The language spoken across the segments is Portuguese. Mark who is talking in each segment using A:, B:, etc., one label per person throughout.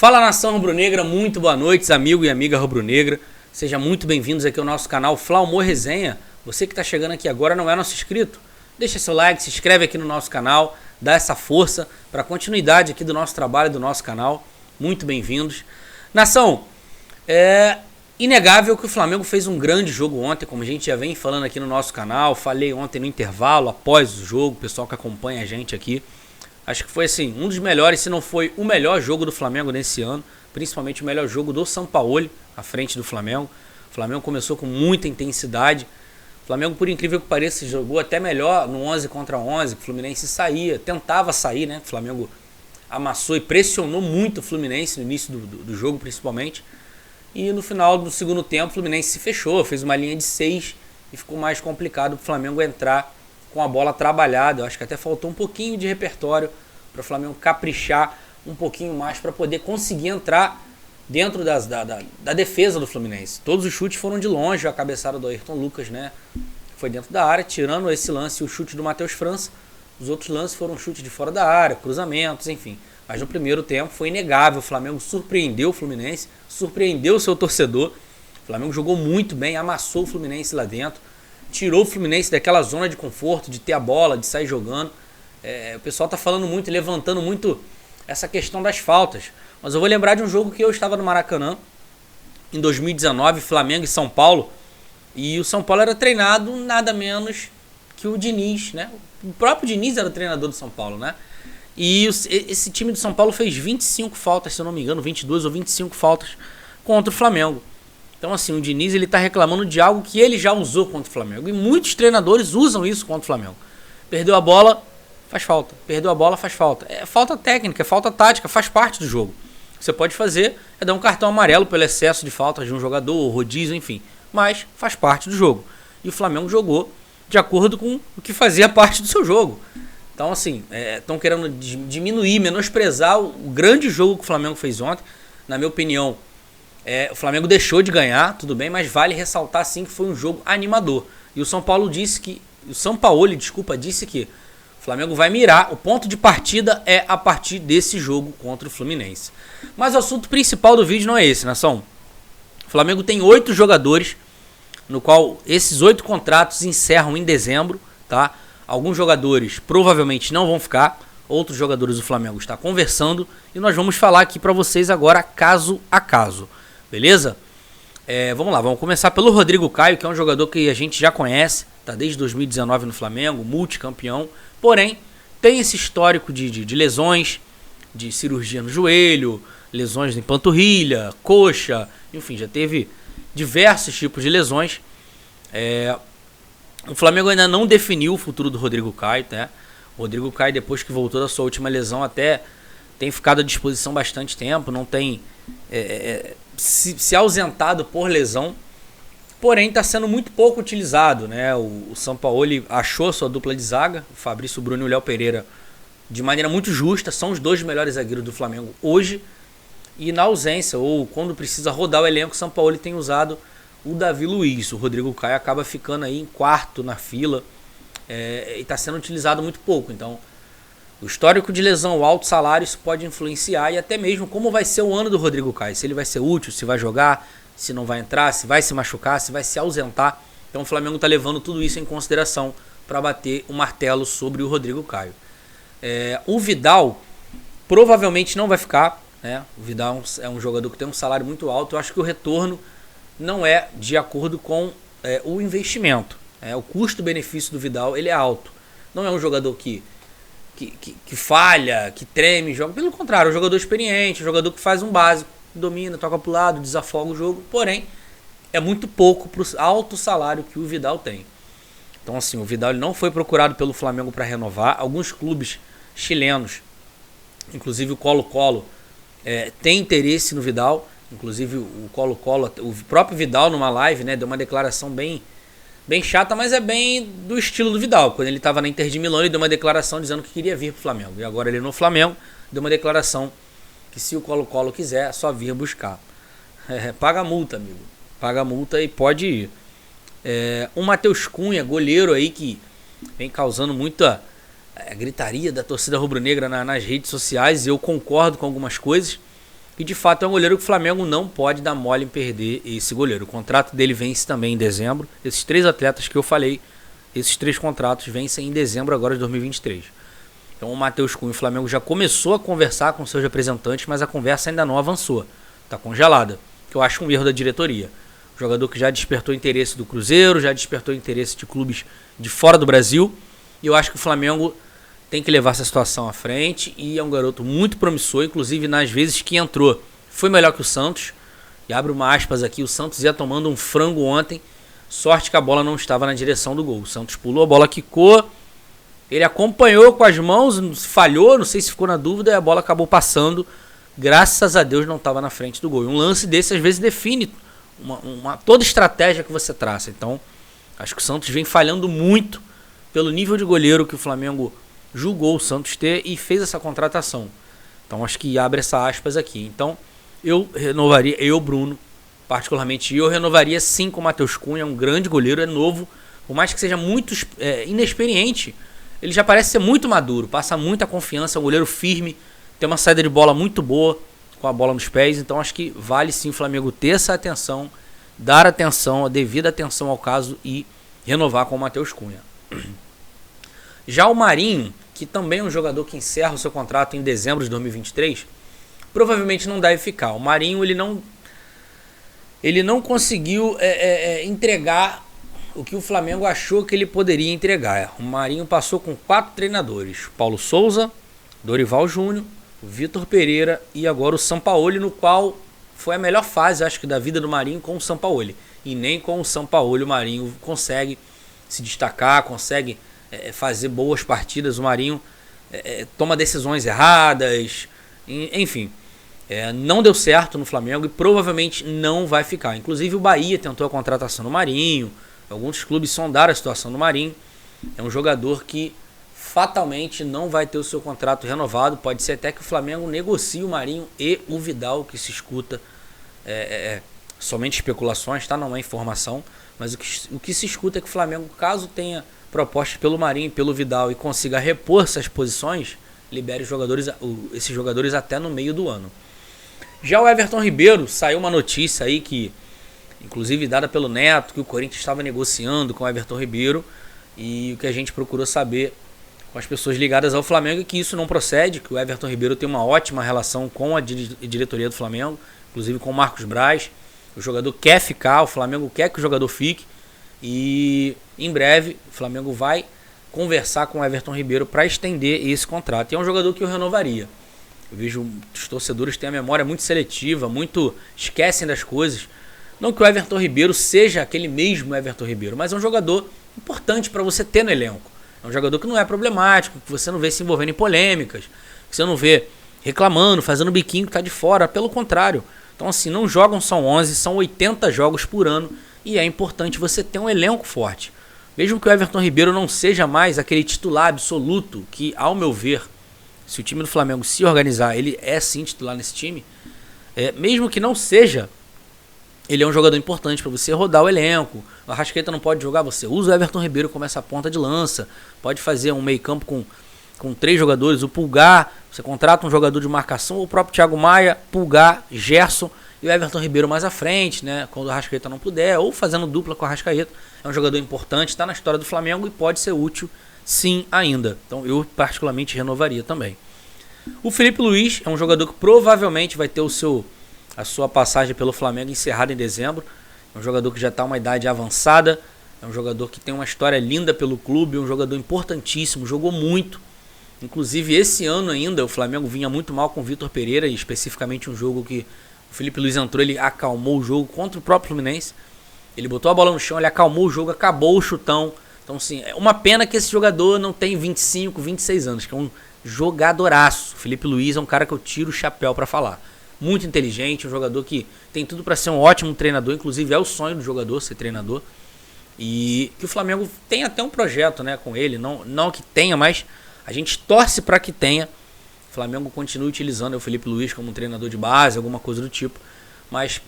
A: Fala, nação rubro-negra, muito boa noite, amigo e amiga rubro-negra. Sejam muito bem-vindos aqui ao nosso canal Fla Humor Resenha. Você que está chegando aqui agora não é nosso inscrito, deixa seu like, se inscreve aqui no nosso canal, dá essa força para a continuidade aqui do nosso trabalho, do nosso canal. Muito bem-vindos. Nação, é inegável que o Flamengo fez um grande jogo ontem, como a gente já vem falando aqui no nosso canal. Falei ontem no intervalo, após o jogo, o pessoal que acompanha a gente aqui. Acho que foi assim, um dos melhores, se não foi o melhor jogo do Flamengo nesse ano. Principalmente o melhor jogo do Sampaoli, à frente do Flamengo. O Flamengo começou com muita intensidade. O Flamengo, por incrível que pareça, jogou até melhor no 11 contra 11. O Fluminense saía, tentava sair, né? O Flamengo amassou e pressionou muito o Fluminense no início do jogo, principalmente. E no final do segundo tempo, o Fluminense se fechou, fez uma linha de 6 e ficou mais complicado para o Flamengo entrar com a bola trabalhada. Eu acho que até faltou um pouquinho de repertório para o Flamengo caprichar um pouquinho mais para poder conseguir entrar dentro da defesa do Fluminense. Todos os chutes foram de longe, a cabeçada do Ayrton Lucas, né, foi dentro da área, tirando esse lance e o chute do Matheus França. Os outros lances foram chutes de fora da área, cruzamentos, enfim. Mas no primeiro tempo foi inegável, o Flamengo surpreendeu o Fluminense, surpreendeu o seu torcedor. O Flamengo jogou muito bem, amassou o Fluminense lá dentro, tirou o Fluminense daquela zona de conforto, de ter a bola, de sair jogando. O pessoal tá falando muito, levantando muito essa questão das faltas. Mas eu vou lembrar de um jogo que eu estava no Maracanã, em 2019, Flamengo e São Paulo. E o São Paulo era treinado nada menos que o Diniz, né? O próprio Diniz era o treinador do São Paulo, né? E esse time do São Paulo fez 25 faltas, se eu não me engano, 22 ou 25 faltas contra o Flamengo. Então, assim, o Diniz ele tá reclamando de algo que ele já usou contra o Flamengo. E muitos treinadores usam isso contra o Flamengo. Perdeu a bola, faz falta. Perdeu a bola, faz falta. É falta técnica, é falta tática, faz parte do jogo. O que você pode fazer é dar um cartão amarelo pelo excesso de faltas de um jogador, rodízio, enfim. Mas faz parte do jogo. E o Flamengo jogou de acordo com o que fazia parte do seu jogo. Então, assim, estão querendo diminuir, menosprezar o grande jogo que o Flamengo fez ontem. Na minha opinião, o Flamengo deixou de ganhar, tudo bem, mas vale ressaltar sim que foi um jogo animador. E o Sampaoli disse que o Flamengo vai mirar, o ponto de partida é a partir desse jogo contra o Fluminense. Mas o assunto principal do vídeo não é esse, nação. O Flamengo tem 8 jogadores, no qual esses 8 contratos encerram em dezembro, tá? Alguns jogadores provavelmente não vão ficar, outros jogadores do Flamengo estão conversando e nós vamos falar aqui para vocês agora caso a caso, beleza? Vamos lá, vamos começar pelo Rodrigo Caio, que é um jogador que a gente já conhece, tá desde 2019 no Flamengo, multicampeão, porém tem esse histórico de lesões, de cirurgia no joelho, lesões em panturrilha, coxa, enfim, já teve diversos tipos de lesões. O Flamengo ainda não definiu o futuro do Rodrigo Caio, né? O Rodrigo Caio, depois que voltou da sua última lesão, até tem ficado à disposição bastante tempo, não tem se ausentado por lesão, porém está sendo muito pouco utilizado, né? O Sampaoli achou sua dupla de zaga, o Fabrício Bruno e o Léo Pereira, de maneira muito justa, são os dois melhores zagueiros do Flamengo hoje, e na ausência, ou quando precisa rodar o elenco, o Sampaoli tem usado o Davi Luiz. O Rodrigo Caio acaba ficando aí em quarto na fila e está sendo utilizado muito pouco. Então, o histórico de lesão, o alto salário, isso pode influenciar e até mesmo como vai ser o ano do Rodrigo Caio. Se ele vai ser útil, se vai jogar, se não vai entrar, se vai se machucar, se vai se ausentar. Então, o Flamengo está levando tudo isso em consideração para bater o martelo sobre o Rodrigo Caio. O Vidal provavelmente não vai ficar, né? O Vidal é um jogador que tem um salário muito alto. Eu acho que o retorno não é de acordo com o investimento. O custo-benefício do Vidal ele é alto. Não é um jogador que falha, que treme, joga. Pelo contrário, é um jogador experiente, um jogador que faz um básico, domina, toca pro lado, desafoga o jogo. Porém, é muito pouco pro alto salário que o Vidal tem. Então, assim, o Vidal ele não foi procurado pelo Flamengo para renovar. Alguns clubes chilenos, inclusive o Colo-Colo, tem interesse no Vidal. Inclusive o Colo-Colo, o próprio Vidal numa live, né, deu uma declaração bem chata, mas é bem do estilo do Vidal. Quando ele estava na Inter de Milão, ele deu uma declaração dizendo que queria vir para o Flamengo. E agora ele no Flamengo deu uma declaração que se o Colo-Colo quiser, é só vir buscar. Paga a multa, amigo. Paga a multa e pode ir. O Matheus Cunha, goleiro aí que vem causando muita gritaria da torcida rubro-negra nas redes sociais. E eu concordo com algumas coisas. E de fato é um goleiro que o Flamengo não pode dar mole em perder esse goleiro. O contrato dele vence também em dezembro. Esses 3 atletas que eu falei, esses 3 contratos vencem em dezembro agora de 2023. Então o Matheus Cunha, o Flamengo já começou a conversar com seus representantes, mas a conversa ainda não avançou. Está congelada, que eu acho um erro da diretoria. Um jogador que já despertou interesse do Cruzeiro, já despertou interesse de clubes de fora do Brasil. E eu acho que o Flamengo tem que levar essa situação à frente, e é um garoto muito promissor, inclusive nas vezes que entrou foi melhor que o Santos. E abre uma aspas aqui, o Santos ia tomando um frango ontem, sorte que a bola não estava na direção do gol. O Santos pulou, a bola quicou, ele acompanhou com as mãos, falhou, não sei se ficou na dúvida, e a bola acabou passando, graças a Deus não estava na frente do gol. E um lance desse às vezes define toda estratégia que você traça. Então acho que o Santos vem falhando muito pelo nível de goleiro que o Flamengo julgou o Santos ter e fez essa contratação. Então acho que abre essa aspas aqui. Então eu renovaria, Bruno, particularmente eu renovaria sim com o Matheus Cunha, é um grande goleiro, é novo, por mais que seja muito inexperiente, ele já parece ser muito maduro, passa muita confiança, é um goleiro firme, tem uma saída de bola muito boa, com a bola nos pés, então acho que vale sim o Flamengo ter essa atenção, dar atenção, a devida atenção ao caso e renovar com o Matheus Cunha. Já o Marinho, que também é um jogador que encerra o seu contrato em dezembro de 2023, provavelmente não deve ficar. O Marinho ele não conseguiu entregar o que o Flamengo achou que ele poderia entregar. O Marinho passou com 4 treinadores: Paulo Souza, Dorival Júnior, o Vitor Pereira e agora o Sampaoli, no qual foi a melhor fase, acho que, da vida do Marinho com o Sampaoli. E nem com o Sampaoli o Marinho consegue se destacar, consegue fazer boas partidas. O Marinho toma decisões erradas, enfim, não deu certo no Flamengo e provavelmente não vai ficar. Inclusive o Bahia tentou a contratação do Marinho, alguns clubes sondaram a situação do Marinho. É um jogador que fatalmente não vai ter o seu contrato renovado. Pode ser até que o Flamengo negocie o Marinho e o Vidal, que se escuta somente especulações, tá? Não é informação, mas o que se escuta é que o Flamengo, caso tenha proposta pelo Marinho e pelo Vidal e consiga repor essas posições, libere esses jogadores até no meio do ano. Já o Everton Ribeiro, saiu uma notícia aí que, inclusive dada pelo Neto, que o Corinthians estava negociando com o Everton Ribeiro, e o que a gente procurou saber com as pessoas ligadas ao Flamengo é que isso não procede, que o Everton Ribeiro tem uma ótima relação com a diretoria do Flamengo, inclusive com o Marcos Braz. O jogador quer ficar, o Flamengo quer que o jogador fique, e em breve o Flamengo vai conversar com o Everton Ribeiro para estender esse contrato. E é um jogador que eu renovaria. Eu vejo os torcedores têm a memória muito seletiva, muito esquecem das coisas. Não que o Everton Ribeiro seja aquele mesmo Everton Ribeiro, mas é um jogador importante para você ter no elenco. É um jogador que não é problemático, que você não vê se envolvendo em polêmicas, que você não vê reclamando, fazendo biquinho que está de fora. Pelo contrário. Então assim, não jogam só 11, são 80 jogos por ano. E é importante você ter um elenco forte. Mesmo que o Everton Ribeiro não seja mais aquele titular absoluto, que, ao meu ver, se o time do Flamengo se organizar, ele é sim titular nesse time. Mesmo que não seja, ele é um jogador importante para você rodar o elenco. O Arrascaeta não pode jogar, você usa o Everton Ribeiro como essa ponta de lança. Pode fazer um meio campo com 3 jogadores, o Pulgar, você contrata um jogador de marcação, o próprio Thiago Maia, Pulgar, Gerson e o Everton Ribeiro mais à frente, né, quando o Arrascaeta não puder, ou fazendo dupla com o Arrascaeta. É um jogador importante, está na história do Flamengo e pode ser útil sim ainda. Então eu particularmente renovaria também. O Felipe Luiz é um jogador que provavelmente vai ter a sua passagem pelo Flamengo encerrada em dezembro. É um jogador que já está uma idade avançada, é um jogador que tem uma história linda pelo clube, é um jogador importantíssimo, jogou muito. Inclusive esse ano ainda o Flamengo vinha muito mal com o Vitor Pereira, e especificamente um jogo que o Felipe Luiz entrou, ele acalmou o jogo contra o próprio Fluminense. Ele botou a bola no chão, ele acalmou o jogo, acabou o chutão. Então assim, é uma pena que esse jogador não tem 25, 26 anos, que é um jogadoraço. O Felipe Luiz é um cara que eu tiro o chapéu para falar. Muito inteligente, um jogador que tem tudo para ser um ótimo treinador, inclusive é o sonho do jogador ser treinador. E que o Flamengo tem até um projeto, né, com ele, não que tenha, mas a gente torce para que tenha. O Flamengo continue utilizando o Felipe Luiz como um treinador de base, alguma coisa do tipo. Mas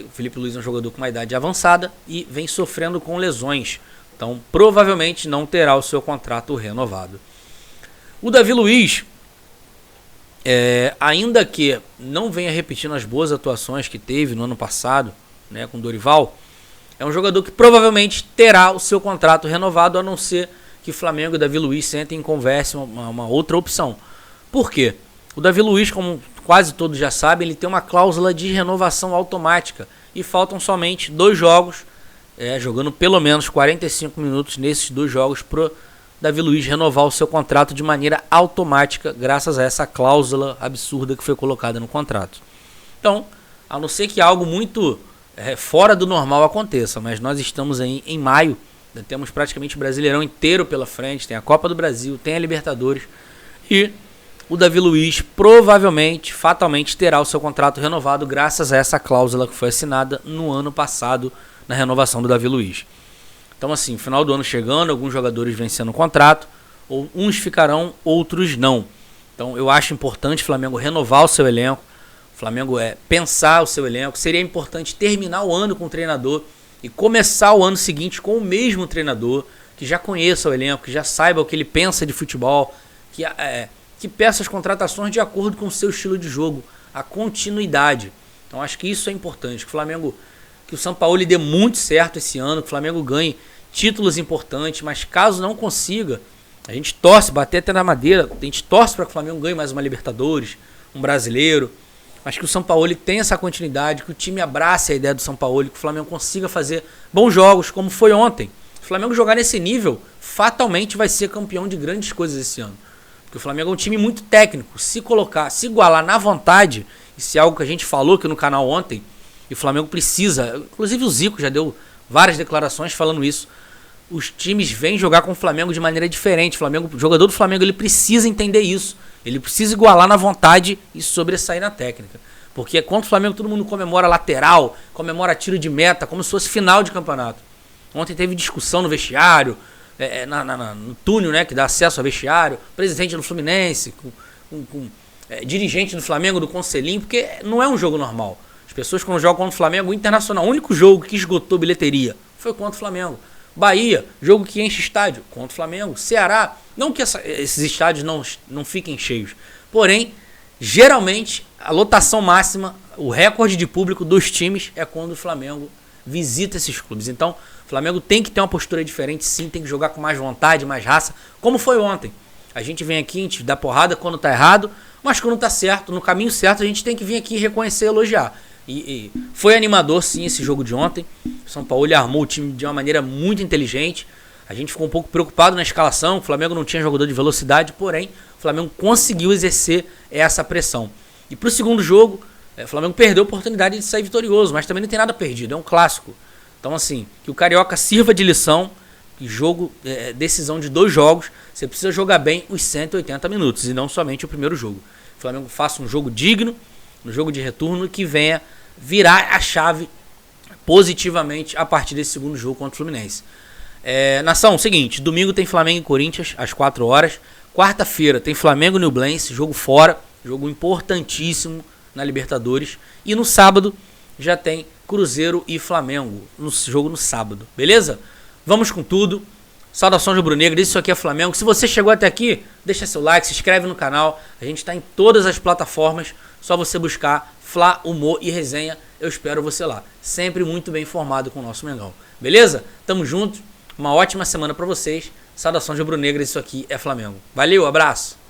A: o Felipe Luiz é um jogador com uma idade avançada e vem sofrendo com lesões. Então provavelmente não terá o seu contrato renovado. O Davi Luiz Ainda que não venha repetindo as boas atuações que teve no ano passado, né, com o Dorival, é um jogador que provavelmente terá o seu contrato renovado, a não ser que Flamengo e Davi Luiz sentem em conversa uma outra opção. Por quê? O Davi Luiz, como quase todos já sabem, ele tem uma cláusula de renovação automática e faltam somente 2 jogos, jogando pelo menos 45 minutos nesses 2 jogos para Davi Luiz renovar o seu contrato de maneira automática, graças a essa cláusula absurda que foi colocada no contrato. Então, a não ser que algo muito fora do normal aconteça, mas nós estamos aí em maio, temos praticamente o Brasileirão inteiro pela frente, tem a Copa do Brasil, tem a Libertadores, e o Davi Luiz provavelmente, fatalmente, terá o seu contrato renovado graças a essa cláusula que foi assinada no ano passado na renovação do Davi Luiz. Então, assim, final do ano chegando, alguns jogadores vencendo o contrato, ou uns ficarão, outros não. Então, eu acho importante o Flamengo renovar o seu elenco, o Flamengo pensar o seu elenco. Seria importante terminar o ano com o treinador e começar o ano seguinte com o mesmo treinador, que já conheça o elenco, que já saiba o que ele pensa de futebol, que peça as contratações de acordo com o seu estilo de jogo, a continuidade. Então, acho que isso é importante, que o Sampaoli dê muito certo esse ano, que o Flamengo ganhe títulos importantes, mas caso não consiga, a gente torce, bater até na madeira, a gente torce para que o Flamengo ganhe mais uma Libertadores, um Brasileiro, mas que o Sampaoli tenha essa continuidade, que o time abrace a ideia do Sampaoli, que o Flamengo consiga fazer bons jogos, como foi ontem. Se o Flamengo jogar nesse nível, fatalmente vai ser campeão de grandes coisas esse ano. Porque o Flamengo é um time muito técnico, se igualar na vontade, isso é algo que a gente falou aqui no canal ontem, e o Flamengo precisa, inclusive o Zico já deu várias declarações falando isso, os times vêm jogar com o Flamengo de maneira diferente. O jogador do Flamengo, ele precisa entender isso, ele precisa igualar na vontade e sobressair na técnica, porque contra o Flamengo todo mundo comemora lateral, comemora tiro de meta, como se fosse final de campeonato. Ontem teve discussão no vestiário, no túnel, né, que dá acesso ao vestiário, presidente do Fluminense, com dirigente do Flamengo, do Conselhinho, porque não é um jogo normal. As pessoas quando jogam contra o Flamengo, o Internacional, o único jogo que esgotou bilheteria foi contra o Flamengo. Bahia, jogo que enche estádio, contra o Flamengo. Ceará, não que esses estádios não fiquem cheios, porém, geralmente, a lotação máxima, o recorde de público dos times é quando o Flamengo visita esses clubes. Então, o Flamengo tem que ter uma postura diferente, sim, tem que jogar com mais vontade, mais raça, como foi ontem. A gente vem aqui, a gente dá porrada quando tá errado, mas quando tá certo, no caminho certo, a gente tem que vir aqui reconhecer e elogiar. E foi animador, sim, esse jogo de ontem. O São Paulo armou o time de uma maneira muito inteligente. A gente ficou um pouco preocupado na escalação. O Flamengo não tinha jogador de velocidade, porém, o Flamengo conseguiu exercer essa pressão. E pro segundo jogo, o Flamengo perdeu a oportunidade de sair vitorioso, mas também não tem nada perdido, é um clássico. Então, assim, que o Carioca sirva de lição. E jogo, decisão de 2 jogos, você precisa jogar bem os 180 minutos e não somente o primeiro jogo. O Flamengo faça um jogo digno, no jogo de retorno, que venha virar a chave positivamente a partir desse segundo jogo contra o Fluminense. Nação, seguinte, domingo tem Flamengo e Corinthians às 4 horas, quarta-feira tem Flamengo e Nublense, jogo fora, jogo importantíssimo na Libertadores, e no sábado já tem Cruzeiro e Flamengo, jogo no sábado, beleza? Vamos com tudo. Saudações rubro-negras, isso aqui é Flamengo. Se você chegou até aqui, deixa seu like, se inscreve no canal. A gente está em todas as plataformas, só você buscar Fla, Humor e Resenha. Eu espero você lá, sempre muito bem informado com o nosso Mengão. Beleza? Tamo junto, uma ótima semana para vocês. Saudações rubro-negras, isso aqui é Flamengo. Valeu, abraço!